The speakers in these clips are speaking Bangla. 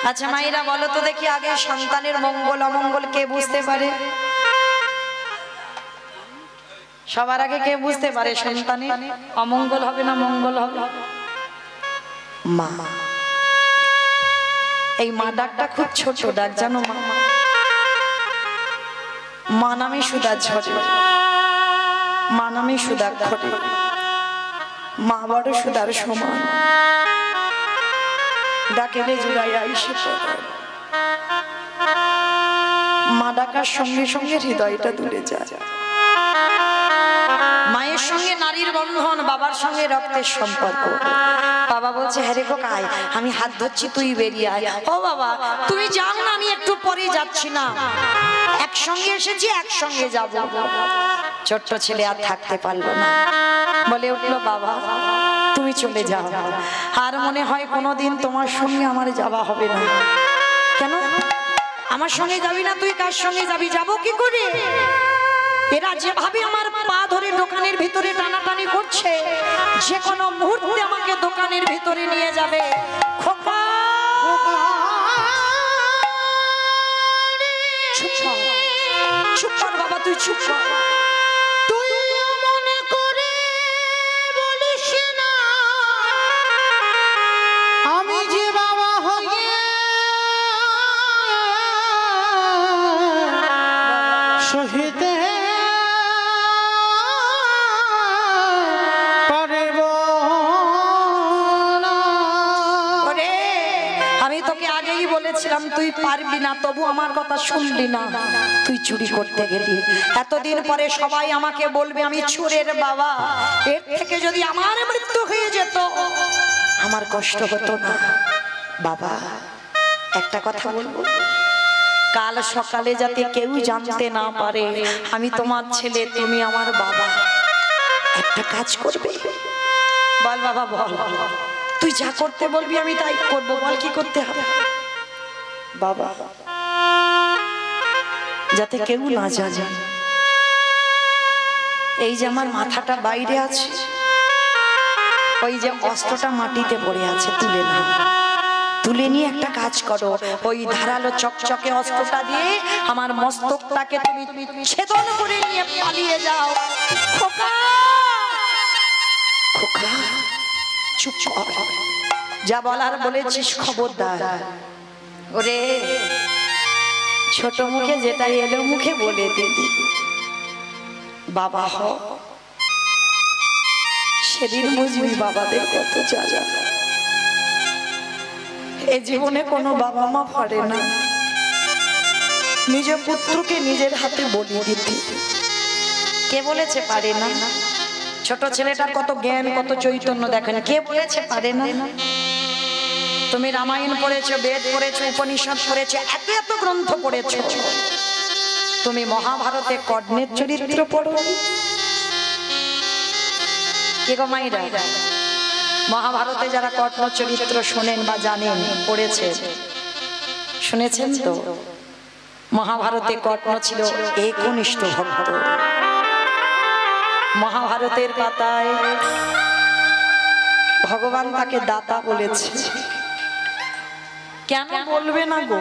আচ্ছা মায়েরা বলো তো দেখি, আগে সন্তানের মঙ্গল অমঙ্গল কে বুঝতে পারে? সবার আগে কে বুঝতে পারে সন্তানের অমঙ্গল হবে না মঙ্গল হবে? মা। এই মা ডাকটা খুব ছোট ডাক, জানো? মা মা নামে সুদা ঝরে, মা নামে সুদা ঘটে, মা বড় সুদার সমান। ডাকেলে জুড়াই আইসে মা ডাকার সঙ্গে সঙ্গে হৃদয়টা দূরে যায়। মায়ের সঙ্গে নারীর বন্ধন, বাবার সঙ্গে রক্তের সম্পর্ক। বাবা বলছে হ্যাঁ রে খোকাই, আমি হাত ধরছি, তুই বেরিয়ে আয়। ও বাবা তুমি যাও না, আমি একটু পরে যাচ্ছি না, একসঙ্গে এসেছি একসঙ্গে যাব। ছোট্ট ছেলে আর থাকতে পারলো না, বলে উঠলো বাবা তুমি চলে যাও, আর মনে হয় কোনোদিন তোমার সঙ্গে আমার যাওয়া হবে না। কেন আমার সঙ্গে যাবি না? তুই কার সঙ্গে যাবি? যাবো কি করে? এরা যেভাবে আমার পা ধরে দোকানের ভিতরে টানাটানি করছে, যে কোনো মুহূর্তে আমাকে দোকানের ভিতরে নিয়ে যাবে। খোকা চুপ কর, চুপ কর বাবা, তুই চুপ কর। তুই মনে করে বলিস না আমি যে বাবা হয়ে সহিতে পারব না। ওরে আমি তোকে আগেই বলেছিলাম তুই পারবি না, তবু আমার কথা শুনলি না। তুই চুরি করতে গেলি, এতদিন পরে সবাই আমাকে বলবে আমি চোরের বাবা। এর থেকে যদি আমার মৃত্যু হয়ে যেত আমার কষ্ট হতো না। বাবা একটা কথা বলবো, কাল সকালে যাতে কেউ জানতে না পারে আমি তোমার ছেলে, তুমি আমার বাবা। একটা কাজ করবে? বল বাবা বল, তুই যা করতে বলবি আমি তাই করবো। বল কি করতে হবে? বাবা যাতে কেউ না জানে এই যে আমার মাথাটা বাইরে আছে, ওই যে অস্ত্রটা মাটিতে পড়ে আছে, তুলে না, তুলে নিয়ে একটা কাজ করো, ওই ধারালো চকচকে অস্ত্রটা দিয়ে আমার মস্তকটাকে তুমি ছেদন করে নিয়ে পালিয়ে যাও। খোকা খোকা চুপ কর, যা বলার বলেছিস খবরদার। ওরে ছোট মুখে যেটা এলো মুখে বলে দিদি বাবা হ, সেদিন বুঝবি বাবাদের কত জ্বালা। এ জীবনে কোনো বাবা মা পারে না নিজের পুত্রকে নিজের হাতে বলি দিতে। কে বলেছে পারে না? ছোট ছেলেটার কত জ্ঞান কত চৈতন্য দেখেন, কে বলেছে পারে না? তুমি রামায়ণ পড়েছো, বেদ পড়েছো, উপনিষদ পড়েছো, এত এত গ্রন্থ পড়েছো, তুমি মহাভারতে কর্ণের চরিত্র পড়ো? কে গো মাইরা? মহাভারতে যারা কর্ণ চরিত্র শোনেন বা জানেন, পড়েছেন, শুনেছেন তো? মহাভারতে কর্ণ ছিল একনিষ্ঠ ভক্ত। মহাভারতের পাতায় ভগবান তাকে দাতা বলেছে। কেন বলবে না গো?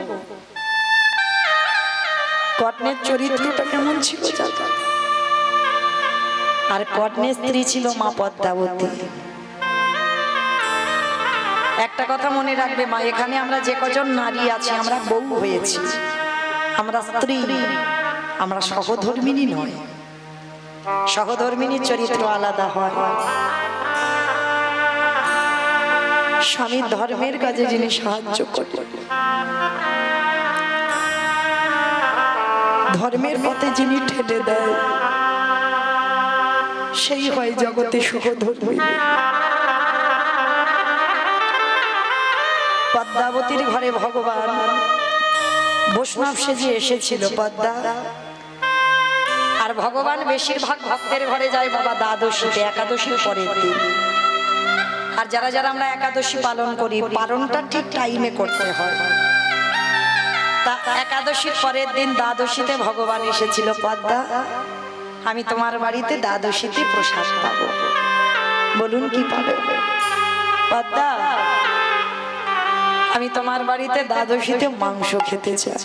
কর্ণের চরিত্রটা কেমন ছিল জানো? আর কর্ণের স্ত্রী ছিল মা পদ্মাবতী। একটা কথা মনে রাখবে মা, এখানে আমরা যে কজন নারী আছি আমরা বউ হয়েছি, আমরা স্ত্রী, আমরা সহধর্মিনী নয়। সহধর্মিনীর চরিত্র আলাদা হয়। স্বামীর ধর্মের কাজে যিনি সাহায্য করে, ধর্মের পথে যিনি ঠেলে দেয়, সেই হয় জগতে সহধর্মিনী। পদ্মাবতীর ঘরে ভগবান বৈষ্ণব সেজে এসেছিল পদ্মা। আর ভগবান বেশিরভাগ ভক্তের ঘরে যায় বাবা দ্বাদশীতে, একাদশীর পরের দিন। আর যারা যারা আমরা একাদশী পালন করি, পালনটা ঠিক টাইমে করতে হয়। তা একাদশীর পরের দিন দ্বাদশীতে ভগবান এসেছিল, পদ্মা আমি তোমার বাড়িতে দ্বাদশীতে প্রসাদ পাবো। বলুন কি পাবে? পদ্মা আমি তোমার বাড়িতে দ্বাদশীতে মাংস খেতে চাই।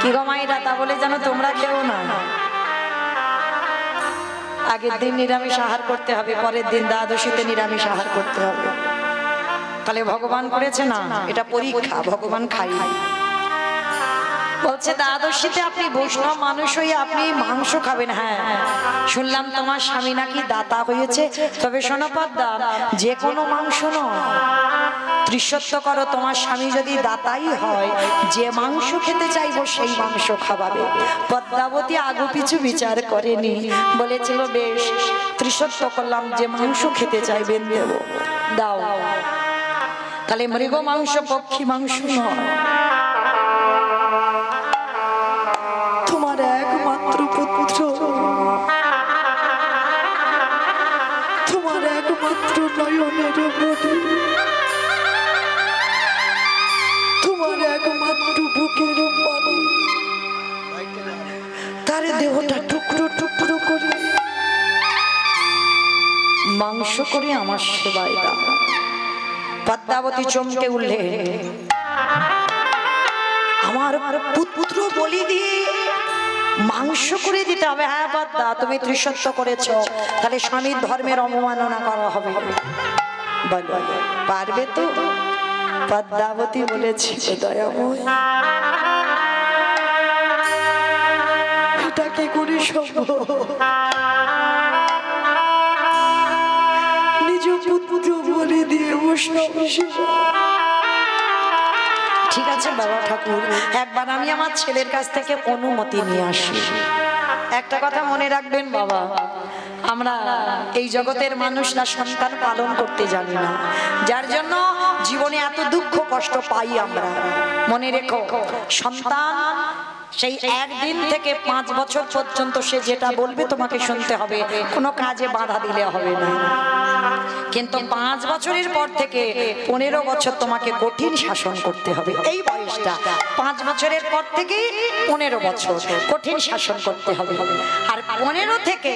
কি গো মাইরা, তা বলে জানো তোমরা খেও না। আগের দিন নিরামিষ আহার করতে হবে, পরের দিন দ্বাদশীতে নিরামিষ আহার করতে হবে। তাহলে ভগবান করেছে না, এটা পরীক্ষা, ভগবান খাই। বলছে দ্বাদশীতে আপনি বৈষ্ণব মানুষ হয়ে আপনি মাংস খাবেন। হ্যাঁ, শুনলাম তোমার স্বামী নাকি দাতা হয়েছে, তবে শোনো পদ্মা, যে কোনো মাংস নয়, ত্রিশত্ব করো, তোমার স্বামী যদি দাতাই হয়, যে মাংস খেতে চাইবো সেই মাংস খাওয়াবে। পদ্মাবতী আগু পিছু বিচার করেনি, বলেছিল বেশ ত্রিশত্ব করলাম, যে মাংস খেতে চাইবেন দেব, দাও। তাহলে মৃগ মাংস পক্ষী মাংস নয়, তোমার একমাত্র পুত্র, তোমার একমাত্র নয়নের মনি, তোমার একমাত্র বুকের পানি, তার দেহটা টুকরো টুকরো করে মাংস করে আমার সেবায় দাও। পদ্মাবতী চমকে উঠলেন, আমার পুত্র বলি দিয়ে মাংস করে দিতে হবে? হ্যাঁ পদ্মা, তুমি ত্রিশত্ব করেছো, তাহলে স্বামীর ধর্মের অবমাননা করা হবে, বলো পারবে তো? পদ্মাবতী বলেছি, দয়াময় এটা কি করে সম্ভব? নিজ পুত্র বলি দিয়ে বৈষ্ণব সেবা। ঠিক আছে বাবা ঠাকুর, একবার আমি আমার ছেলের কাছ থেকে অনুমতি নিয়ে আসি। একটা কথা মনে রাখবেন বাবা, আমরা এই জগতের মানুষরা সন্তান পালন করতে জানি না, যার জন্য জীবনে এত দুঃখ কষ্ট পাই আমরা। মনে রেখো, সন্তান সেই একদিন থেকে 5 বছর পর্যন্ত সে যেটা বলবে তোমাকে শুনতে হবে, কোনো কাজে বাধা দিলে হবে না। কিন্তু 5 বছরের পর থেকে 15 বছর তোমাকে কঠিন শাসন করতে হবে। এই বয়সটা 5 বছরের পর থেকে 15 বছর কঠিন শাসন করতে হবে। আর 15 থেকে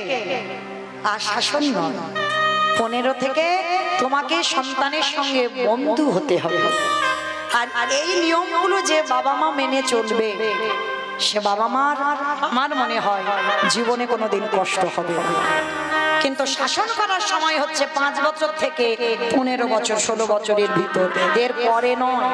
আর শাসন নয়, 15 থেকে তোমাকে সন্তানের সঙ্গে বন্ধু হতে হবে। আর এই নিয়মগুলো যে বাবা মা মেনে চলবে, সে বাবা মার আমার মনে হয় জীবনে কোনোদিন কষ্ট হবে না। কিন্তু শাসন করার সময় হচ্ছে 5 বছর থেকে 15 বছর, 16 বছরের ভিতর, এর পরে নয়।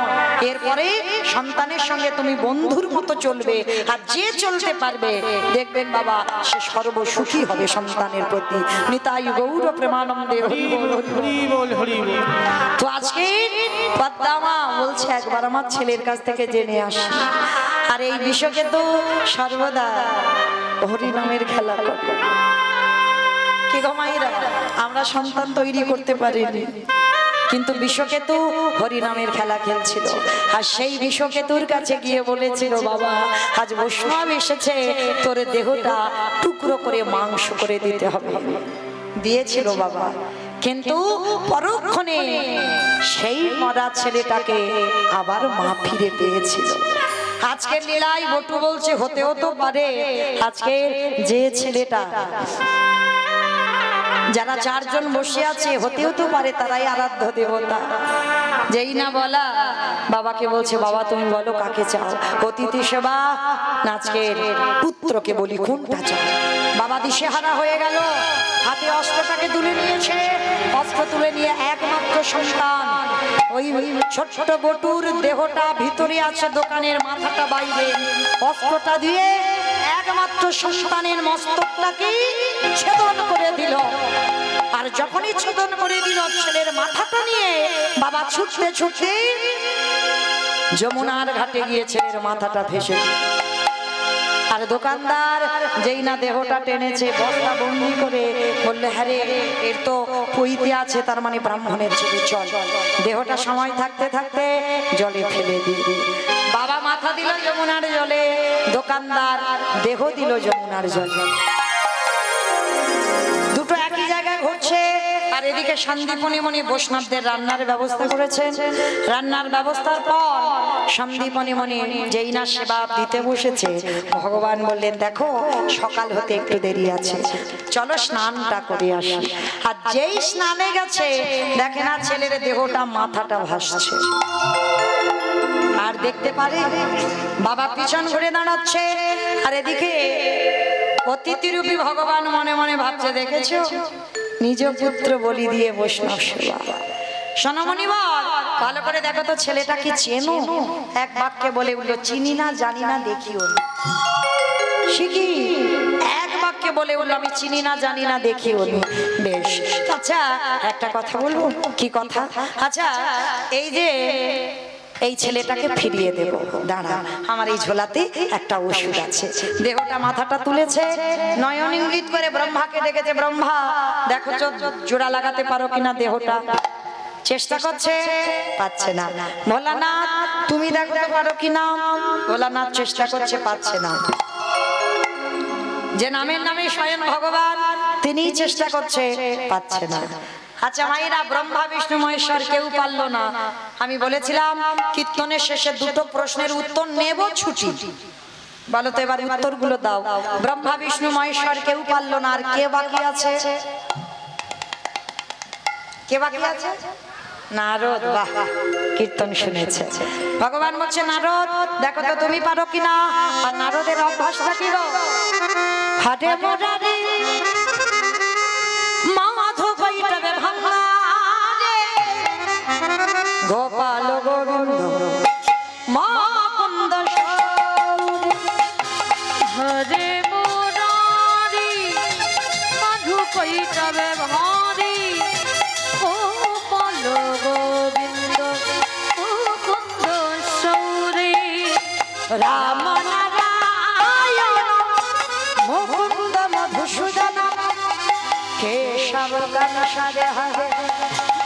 এরপরে সন্তানের সঙ্গে তুমি বন্ধুর মতো চলবে, আর যে চলতে পারবে দেখবেন বাবা সে সর্বসুখী হবে সন্তানের প্রতি। নিতাই গৌর প্রেমানন্দে হরি বল হরি বল হরি বল। তো আজকে পদ্মা বলছে একবার আমার ছেলের কাছ থেকে জেনে আসি। আর এই বিশ্বকে তো সর্বদা হরি নামের খেলা করে। কি গো মায়েরা, আমরা সন্তান তৈরি করতে পারিনি, কিন্তু বিশ্বকেতু হরিনামের খেলা খেলছিল। আর সেই বিশ্বকেতুর কাছে গিয়ে বলেছিল, বাবা আজ বৈষ্ণব এসেছে, তোর দেহটা টুকরো করে মাংস করে দিতে হবে। দিয়েছিল বাবা, কিন্তু পরক্ষণে সেই মরা ছেলেটাকে আবার মা ফিরে পেয়েছিল। আজকের লীলায় বটু বলছে হতেও তো পারে আজকে যে ছেলেটা, যারা 4 জন বসে আছে, হতেও তো পারে তারাই আরাধ্য দেবতা। যেই না বলা, বাবাকে বলছে বাবা তুমি বলো কাকে চাও, অতিথি সেবা নাচকের পুত্রকে বলি কোনটা চাও। বাবা দিশেহারা হয়ে গেল, হাতে অস্ত্রটাকে তুলে নিয়েছে। অস্ত্র তুলে নিয়ে একমাত্র সন্তান, ওই ছোট বটুর দেহটা ভিতরে আছে, দোকানের মাথাটা বাইরে, অস্ত্রটা দিয়ে একমাত্র সন্তানের মস্তকটাকে ছেদন করে দিল। আর যখনই ছেদন করে দিল, ছেলের মাথাটা নিয়ে বাবা ছুটতে ছুটতে যমুনার ঘাটে গিয়ে ছেলের মাথাটা ভেসে। আর দোকানদার যেই না দেহটা টেনেছে, বস্তা বন্দি করে বললে, হ্যাঁ রে এর তো পইতে আছে, তার মানে ব্রাহ্মণের ছেলে, চল। দেহটা সময় থাকতে থাকতে জলে ফেলে দিয়ে বাবা মাথা দিল যমুনার জলে, দোকানদার দেহ দিল যমুনার জলে। দুটো একই জায়গায় ঘটছে। আর এবার এদিকে সন্দীপনী মণি বৈষ্ণবদের রান্নার ব্যবস্থা করেছেন। রান্নার ব্যবস্থার পর সন্দীপনী মণি যেই না সেবা দিতে বসেছে, ভগবান বললেন দেখো সকাল হতে একটু দেরি আছে, চলো স্নানটা করে আসি। আর যেই স্নানে গেছে দেখে না ছেলের দেহটা মাথাটা ভাসছে, আর দেখতে পারে বাবা পিছন ঘুরে দাঁড়াচ্ছে। আর এদিকে অতিথিরূপী ভগবান মনে মনে ভাবছে দেখেছো নিজ পুত্র বলি দিয়ে বৈষ্ণব সেবা। সোনামণি বল ভালো করে দেখো তো ছেলেটা কি চেনো? এক বাক্যে বলে উঠলো চিনি না জানি না দেখিও না। শিখি এক বাক্যে বলে উঠলো আমি চিনি না জানি না দেখিও না। বেশ আচ্ছা একটা কথা বলবো। কি কথা? আচ্ছা এই যে এই ছেলেটাকে ফিরিয়ে দেব, দাঁড়া আমার এই ঝোলাতে একটা ওষুধ আছে। দেহটা মাথাটা তুলেছে, নয়ন ইঙ্গিত করে ব্রহ্মাকে ডেকেছে, ব্রহ্মা দেখো জোড়া লাগাতে পারো কিনা দেহটা। চেষ্টা করছে, পাচ্ছে না। ভোলানাথ তুমি দেখতে পারো কিনা। ভোলানাথ চেষ্টা করছে, পাচ্ছে না। যে নামের নামে স্বয়ং ভগবান তিনি চেষ্টা করছে, পাচ্ছে না। আচ্ছা মায়েরা ব্রহ্মা বিষ্ণু মহেশ্বর কেউ পারলো না। আমি বলেছিলাম কীর্তনের শেষে দুটো প্রশ্নের উত্তর নেব ছুটি, বলো তো এবার উত্তরগুলো দাও। ব্রহ্মা বিষ্ণু মহেশ্বর কেউ পারলো না, আর কে বাকি আছে? কে বাকি আছে? নারদ। বাহ কীর্তন শুনেছে। ভগবান বলছে নারদ দেখো তো তুমি পারো কিনা। আর নারদের অভ্যাসটা কি গো? হাটে মোরারি গোপাল গোবিন্দ মুকুন্দ হরে মুরারি মাধু কৈতবে ভারি গোপাল গোবিন্দ মুকুন্দ সৌরি রাম নারায়ণ মুকুন্দ মধুসূদন কেশব গণসারে হরে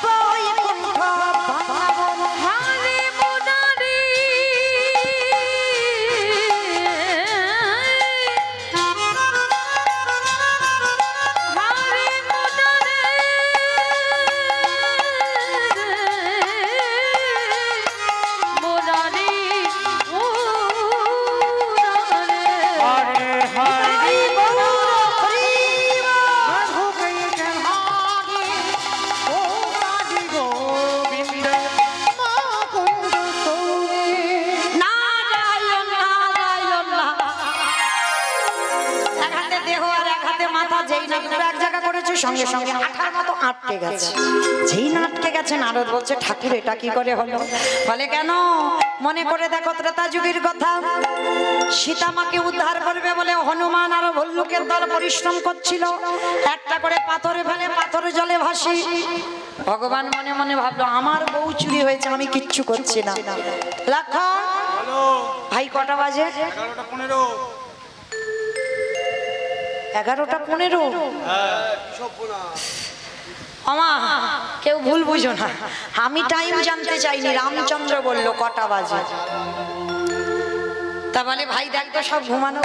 বৈকুণ্ঠ ভাবন। হরে মুরারি হরে মুরারি মুরারি হরে হরে সঙ্গে সঙ্গে আঠার মতো আটকে গেছে। যেই না আটকে গেছে নারদ বলছে ঠাকুর এটা কি করে হলো? বলে কেন? মনে করে দেখো ত্রেতা যুগের কথা, সীতামাকে উদ্ধার করবে বলে হনুমান আর ভল্লুকের দল পরিশ্রম করছিল। একটা করে পাথরে ফেলে পাথরে জলে ভাসি। ভগবান মনে মনে ভাবলো আমার বউ চুরি হয়েছে, আমি কিচ্ছু করছি না। লক্ষণ ভাই কটা বাজে? 11:15। আমা কেউ ভুল বুঝো না, আমি টাইম জানতে চাইনি। রামচন্দ্র বলল কটা বাজে। তা বলে ভাই দেখতো সব ঘুমানো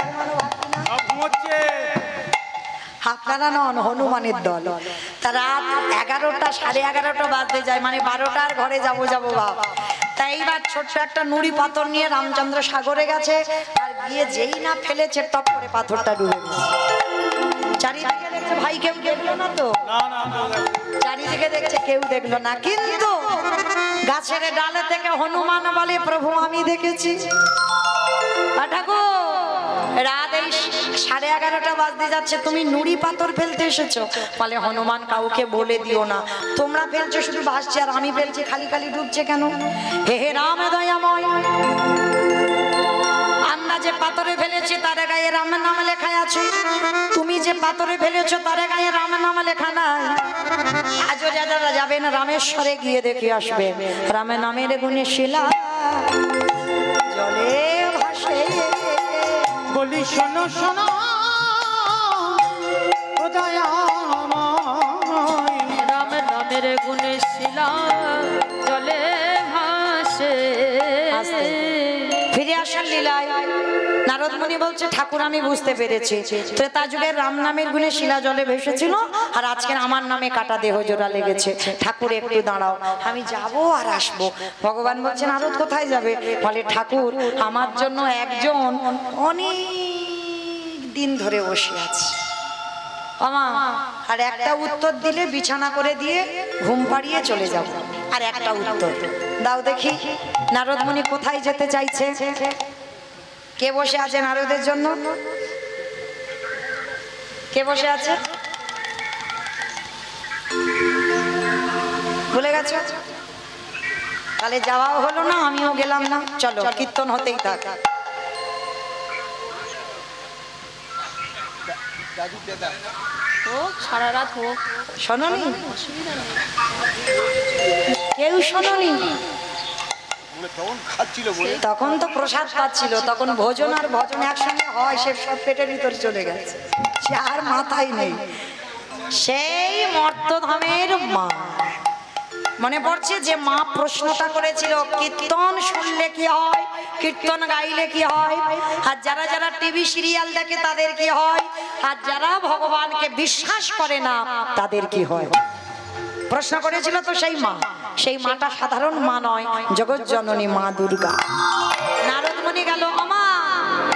ঘুমোচ্ছে। আপনারা নন হনুমানের দল। তা রাত 11টা 11:30 বাজতে যায়, মানে 12টার ঘরে যাবো ভাব। তাই এইবার ছোট্ট একটা নুড়ি পাথর নিয়ে রামচন্দ্র সাগরে গেছে, আর গিয়ে যেই না ফেলেছে টপ করে পাথরটা ডুবে গেছে। চারিদিকে দেখছে ভাই কেউ দেখলো না তো, চারিদিকে দেখছে কেউ দেখলো না, কিন্তু গাছের ডালে থেকে হনুমান বলে প্রভু আমি দেখেছি। ঠাকুর রাত এই 11:30 বাজতে যাচ্ছে, তুমি নুড়ি পাথর ফেলতে এসেছো? বলে হনুমান কাউকে বলে দিও না, তোমরা ফেলছো শুধু ভাসছে, আর আমি ফেলছি খালি খালি ডুবছে কেন? হে হে রাম দয়াময়, আমরা যে পাথরে ফেলেছি তার গায়ে রামের নাম লেখা আছে, তুমি যে পাথরে ফেলেছো তার গায়ে রামের নাম লেখা নাই। আজও যারা যাবেন রামেশ্বরে গিয়ে দেখে আসবে রামের নামের গুণে শিলা জলে ভাসে। বলি শোনো শোনো ও দয়াময়, রাম নামের গুণে শিলা জলে ভাসে। ফিরে আসার লীলায় নারদমুনি বলছে ঠাকুর আমি বুঝতে পেরেছি, ত্রেতা যুগের রাম নামের গুণে শিলা জলে ভেসেছিল, আর আজকের আমার নামে কাটা দেহ জোড়া লেগেছে। ঠাকুর একটু দাঁড়াও, আমি যাব আর আসবো। ভগবান বলছেন নারদ কোথায় যাবে? বলে ঠাকুর আমার জন্য একজন অনেক দিন ধরে বসে আছে আমা, আর একটা উত্তর দিলে বিছানা করে দিয়ে ঘুম পাড়িয়ে চলে যাব। আর একটা উত্তর দাও দেখি, নারদমুনি কোথায় যেতে চাইছে? কে বসে আছে নারদের জন্য? কে বসে আছে ভুলে গেছো? তাহলে যাওয়াও হলো না, আমিও গেলাম না। চলো কীর্তন হতেই থাক। হোক সারা রাত হোক, শোনোনি? অসুবিধা নেই। কেউ শোনোনি? তখন তো প্রসাদ পাচ্ছিল, তখন ভোজন আর ভজন একসঙ্গে হয়, সে সব পেটের ভিতর চলে গেছে, সে আর মাথায় নেই। সেই মর্তধামের মা মনে পড়ছে যে মা প্রশ্নটা করেছিল, কীর্তন শুনলে কি হয়, কীর্তন গাইলে কি হয়, আর যারা যারা টিভি সিরিয়াল দেখে তাদের কি হয়, আর যারা ভগবানকে বিশ্বাস করে না তাদের কি হয়? প্রশ্ন করেছিল তো সেই মা। সেই মাটা সাধারণ মা নয়, জগৎ জননী মা দুর্গা। নারদমুনি গেল, আমা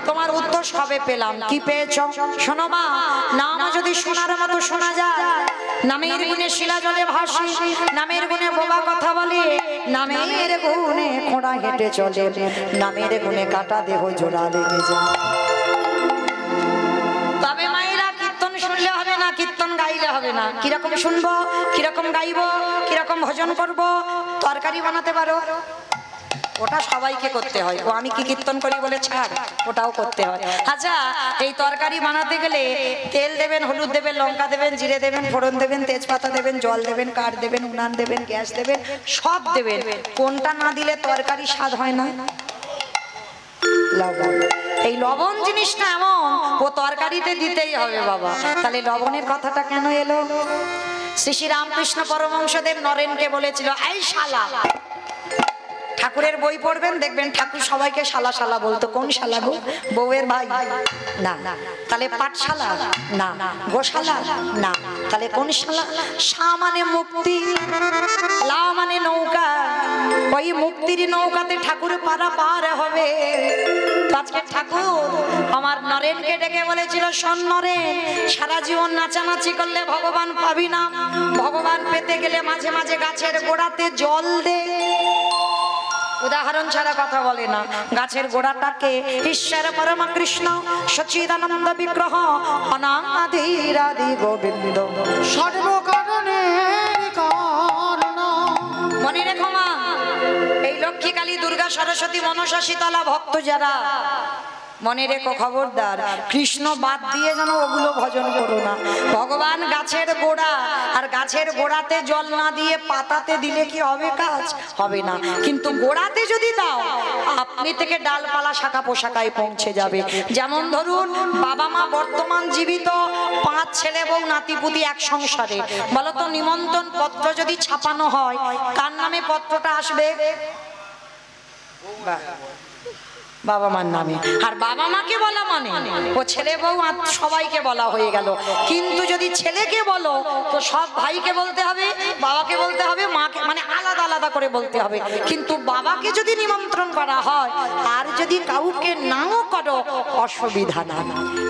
তোমার উত্তর সবে পেলাম। কি পেয়েছ? শোনো মা, নাম যদি শোনার মতো শোনা যায়, নামের গুণে শিলা জলে ভাসে, নামের গুণে বোবা কথা বলে, নামের গুণে খোঁড়া হেঁটে চলে, নামের গুণে কাটা দেহ জোড়া লেগে যায়। তবে মায়েরা কীর্তন শুনলে হবে না, কীর্তন গাইলে হবে না। কিরকম শুনবো, কিরকম গাইবো, কিরকম ভজন করব? তরকারি বানাতে পারো? ওটা সবাইকে করতে হয়। ও আমি কি কীর্তন করি বলে ছাড়, ওটাও করতে হয়। আচ্ছা, এই তরকারি বানাতে গেলে তেল দেবেন, হলুদ দেবেন, লঙ্কা দেবেন, জিরে দেবেন, ফোড়ন দেবেন, তেজপাতা দেবেন, জল দেবেন, কাঠ দেবেন, উনান দেবেন, গ্যাস দেবেন, সব দেবেন। কোনটা না দিলে তরকারি স্বাদ হয় না? লবণ। এই লবণ জিনিসটা এমন, ও তরকারিতে দিতেই হবে বাবা। তাহলে লবণের কথাটা কেন এলো? শ্রী শ্রী রামকৃষ্ণ পরমহংসদেব নরেনকে বলেছিল, এই শালা। ঠাকুরের বই পড়বেন, দেখবেন ঠাকুর সবাইকে শালা শালা বলতো। কোন শালা গো? বউয়ের ভাই? না। তাহলে পাঠশালা? না। গোশালা? না। তাহলে কোন শালা? শা মানে মুক্তি, লা মানে নৌকা। ওই মুক্তির নৌকাতে ঠাকুর পার হবে। আজকে ঠাকুর আমার নরেনকে ডেকে বলেছিল, শোন নরেন, সারা জীবন নাচানাচি করলে ভগবান পাবি না। ভগবান পেতে গেলে মাঝে মাঝে গাছের গোড়াতে জল দে। উদাহরণ ছাড়া কথা বলে না। গাছের গোড়াটাকে ঈশ্বর পরম কৃষ্ণ সচিদানন্দ বিগ্রহ অনাদিরাদি গোবিন্দ সর্বকারণের কারণ। মনে রেখো মা, এই লক্ষ্মী কালী দুর্গা সরস্বতী মনসা শীতলা ভক্ত যারা, মনে রেখো খবরদার, কৃষ্ণ বাদ দিয়ে যেন ওগুলো ভজন করো না। ভগবান গাছের গোড়া, আর গাছের গোড়াতে জল না দিয়ে পাতাতে দিলে কি হবে? কাজ হবে না। কিন্তু গোড়াতে যদি দাও, আপনি থেকে ডালপালা শাখা পোশাকায় পৌঁছে যাবে। যেমন ধরুন, বাবা মা বর্তমান জীবিত, 5 ছেলে বউ নাতিপুতি এক সংসারে, বলতো নিমন্ত্রণ পত্র যদি ছাপানো হয়, কার নামে পত্রটা আসবে? বাবা মার নামে। আর বাবা মাকে বলা মানে ও ছেলে বউ সবাইকে বলা হয়ে গেল। কিন্তু যদি ছেলেকে বলো তো সব ভাইকে বলতে হবে, বাবাকে বলতে হবে, মাকে মানে আলাদা আলাদা করে বলতে হবে। কিন্তু বাবাকে যদি নিমন্ত্রণ করা হয় আর যদি কাউকে নাও করো, অসুবিধা না।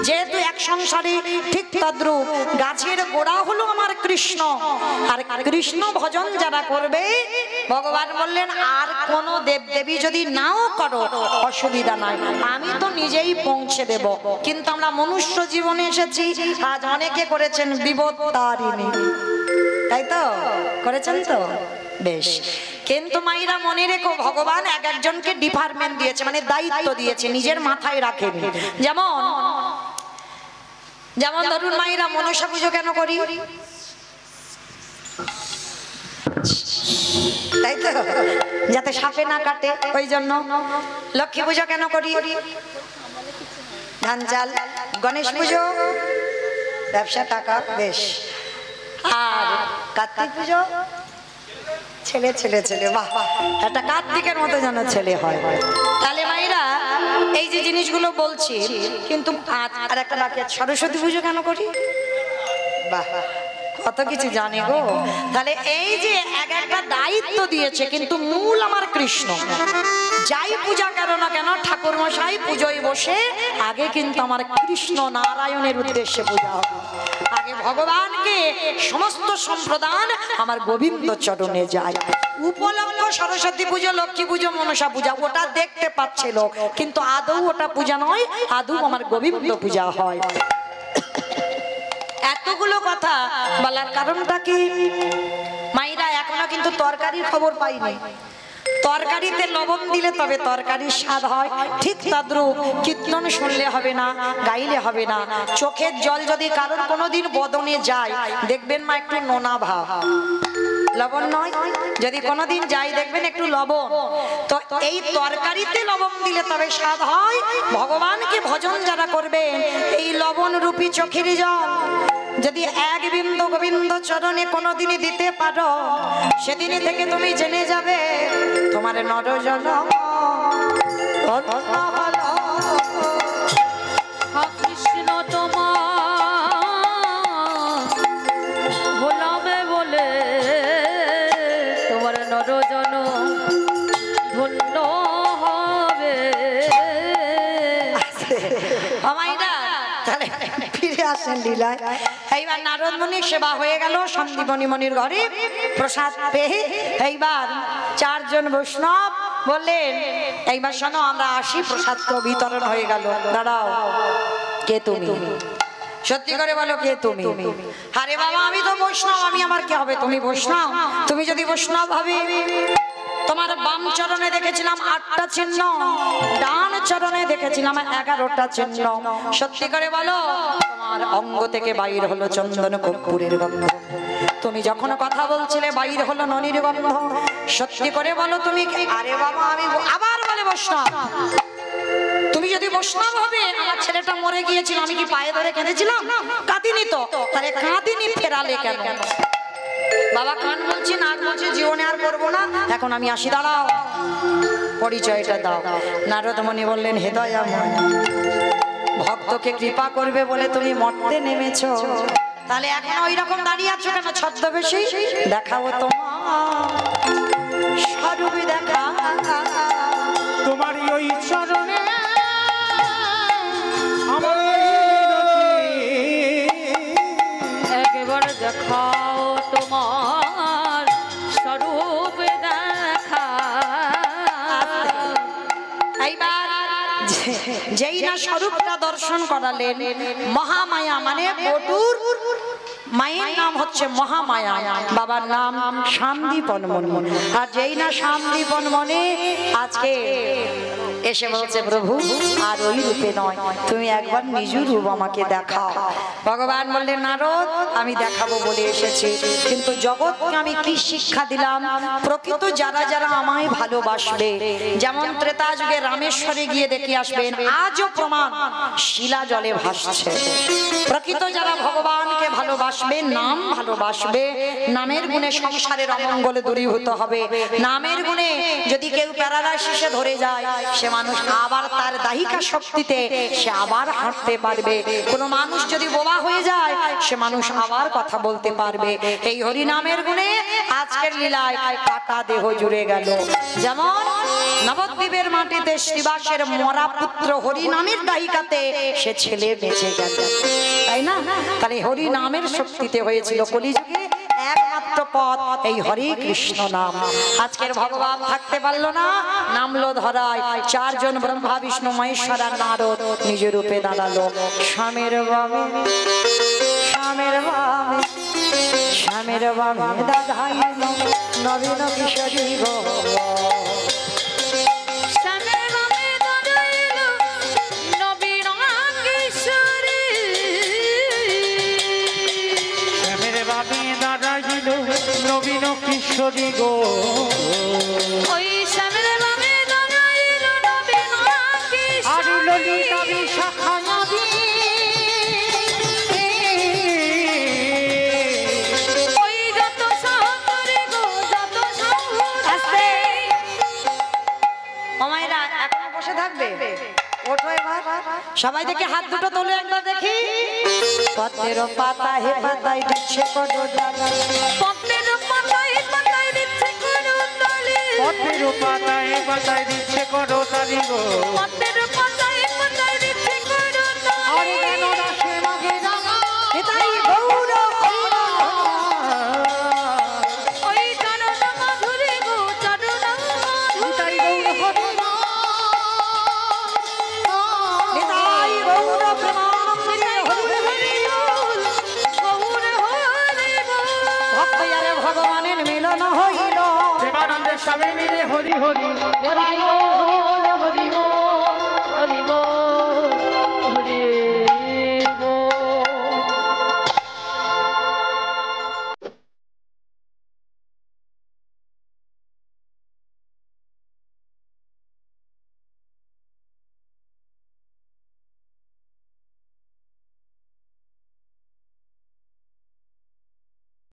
যেহেতু এক সংসারে, ঠিক তদ্রূপ গাছের গোড়া হলো আমার কৃষ্ণ। আর কৃষ্ণ ভজন যারা করবে, ভগবান বললেন আর কোন দেব দেবী যদি নাও করো, অসুবিধা নাই, আমি তো নিজেই পৌঁছে দেব। কিন্তু আমরা মনুষ্য জীবনে এসেছি, আজ অনেকে করেছেন বিপত্তারিণী, তাই তো করেছেন তো বেশ। কিন্তু মাইরা মনে রেখো, ভগবান এক একজনকে ডিপার্টমেন্ট দিয়েছে, মানে দায়িত্ব দিয়েছে, নিজের মাথায় রাখেনি। যেমন ধরুন মাইরা, মনসা পুজো কেন করি? তাই তো, যাতে সাপে না কাটে, ওই জন্য। লক্ষ্মী পুজো কেন করি? ধান চাল। গণেশ পুজো ব্যবসা টাকা, বেশ। আর কার্তিক পুজো ছেলে ছেলে ছেলে, বাহ, একটা কার্তিকের মতো যেন ছেলে হয়। তাহলে মাইরা এই যে জিনিসগুলো বলছি, কিন্তু আর একটা বাকি আছে, সরস্বতী পুজো কেন করি? বাহ, কত কিছু জানে গো। তাহলে এই যে এক একটা দায়িত্ব দিয়েছে, কিন্তু মূল আমার কৃষ্ণ। যাই পূজা করো না কেন ঠাকুর মশাই পুজোয় বসে আগে কিন্তু আমার কৃষ্ণ নারায়ণের উদ্দেশ্যে পূজা হবে। আগে ভগবানকে সমস্ত সম্প্রদান আমার গোবিন্দ চরণে যায়। উপলক্ষ সরস্বতী পুজো, লক্ষ্মী পুজো, মনসা পূজা, ওটা দেখতে পাচ্ছে লোক, কিন্তু আদৌ ওটা পূজা নয়, আদৌ আমার গোবিন্দ পূজা হয়। এতগুলো কথা বলার কারণটা কি? মাইরা এখনো কিন্তু তরকারির খবর পাইনি। তরকারিতে লবণ দিলে তবে তরকারির স্বাদ হয়, ঠিক তদ্রূপ কীর্তন শুনলে হবে না, গাইলে হবে না। চোখের জল যদি কারোর কোনোদিন বদনে যায়, দেখবেন মা একটু নোনা ভাব, লবণ নয়। যদি কোনোদিন যাই দেখবেন একটু লবণ। তো এই তরকারিতে লবণ দিলে তবে স্বাদ হয়। ভগবানকে ভজন যারা করবেন, এই লবণ রূপী চোখের জল যদি এক বিন্দু গোবিন্দ চরণে কোনোদিনই দিতে পারো, সেদিনই থেকে তুমি জেনে যাবে তোমার নরজনম কৃষ্ণ তোমার ভোলাবে বলে তোমার নরজন ধন্য হবে। তাহলে ফিরে আসেন লীলায়। এইবার নারদ মুনির সেবা হয়ে গেল, সন্দীপনী মনির ঘরে প্রসাদ পেয়ে এইবার চারজন বৈষ্ণব বললেন, এইবার শোনো আমরা আসি, প্রসাদ তো বিতরণ হয়ে গেল। দাঁড়াও, কে তুমি? সত্যি করে বলো, কে তুমি? আরে বাবা, আমি তো বৈষ্ণব, আমি আমার কি হবে? তুমি বৈষ্ণব? তুমি যদি বৈষ্ণব হবে, তোমার বাম চরণে দেখেছিলাম 8টা চিহ্ন, ডান চরণে দেখেছিলাম 11টা চিহ্ন। সত্যি করে বলো, তোমার অঙ্গ থেকে বাইর হলো চন্দন কর্পূরের গন্ধ। তুমি যখন কথা বলছিলে বাইর হলো ননির গন্ধ। সত্যি করে বলো তুমি কে? আরে বাবা, আমি আবার বলে বৈষ্ণব। তুমি যদি বৈষ্ণব হবে, আমার ছেলেটা মরে গিয়েছিল, আমি কি পায়ে ধরে কেঁদেছিলাম? কাঁদিনি তো। তাহলে কাঁদিনি, ফেরালে কেন? বাবা কান বলছি, নাক বলছি, জীবনে আর করবো না, এখন আমি আসি। দাঁড়াও, পরিচয়টা দাও। নারদ মুনি বললেন, হে দয়াময়, ভক্তকে কৃপা করবে বলে তুমি মরতে নেমেছো, তাহলে এখন ওই রকম দাঁড়িয়ে আছো কেন ছদ্মবেশী? দেখাও তোমার স্বরূপ, দেখা তোমারই ওই চরণে আমার একবার দেখাও তোমার স্বরূপ দেখা। এইবার যেই না স্বরূপটা দর্শন করালেন, মহামায়া মানে বটুর মায়ের নাম হচ্ছে মহামায়া, বাবার নাম শান্তিপন মনি। আর যেই না শান্তিপন মনে আজকে এসে বলছে, প্রভু আর ওই রূপে নয়, তুমি একবার নিজ রূপ আমাকে দেখাও। ভগবান বললেন, নারদ আমি দেখাবো বলে এসেছি, কিন্তু জগৎকে আমি কি শিক্ষা দিলাম? প্রকৃত যারা যারা আমায় ভালোবাসবে, যেমন ত্রেতা যুগে রামেশ্বরে গিয়ে দেখে আসবেন, আজও প্রমাণ শিলা জলে ভাসছে। প্রকৃত যারা ভগবানকে ভালোবাসবে, নাম ভালোবাসবে, নামের গুণে সংসারের অমঙ্গল দূরীভূত হবে। নামের গুণে যদি কেউ প্যারালাইসিসে ধরে যায়, সে মানুষ আবার তার দাহিকা শক্তিতে সে আবার হাঁটতে পারবে। কোনো মানুষ যদি বোবা হয়ে যায়, সে মানুষ আবার কথা বলতে পারবে। এই হরি নামের গুণে আজকের লীলায় কাটা দেহ জুড়ে গেল। যেমন নবদ্বীপের মাটিতে শ্রীবাসের মরা পুত্র হরি নামের দাহিকাতে সে ছেলে বেঁচে গেল, তাই না? তাহলে হরি নামের শক্তিতে হয়েছিল কলিযুগে একমাত্র পথ এই হরে কৃষ্ণ নাম। আজকের ভগবান থাকতে পারলো না, নামলো ধরায়। চারজন ব্রহ্মা বিষ্ণু মহেশ্বর আর নারদ নিজ রূপে দাঁড়ালো। স্বামীর বামে, স্বামীর বামে, স্বামীর বামে দাঁড়াইল নবীন কিশোরী গো। নবীন কিশোরী গো, ওই শ্যামের বামে দাঁড়াইল নবীন আর কিশোরী। ললিতা বিশাখা নদী, ওই যত সাহরি গো, যত সাহরি। ও মায়েরা এখনো বসে থাকবে? সবাই দেখে হাত দুটো তোলে একবার দেখি। পথের পাতা হে পাতায় দিচ্ছে কত ডালি, পথের পাতায় পাতায় দিচ্ছে করতালি, পথের পাতায় পাতায় দিচ্ছে করতালি গো। পথের পাতায় পাতায় দিচ্ছে করতালি। আরে কেন রাশে মাগে রাঙা এটাই গৌর ওই চরণ মাধুরী গো চরণ এটাই গৌর হরি নাম। এটাই গৌর প্রেমানন্দে হরি হরি বল, গৌর হরি বল। ভক্ত আরে ভগবানের মিলন হইল। প্রেমানন্দের স্বামী মিলে হরি হরি। এটাই গৌর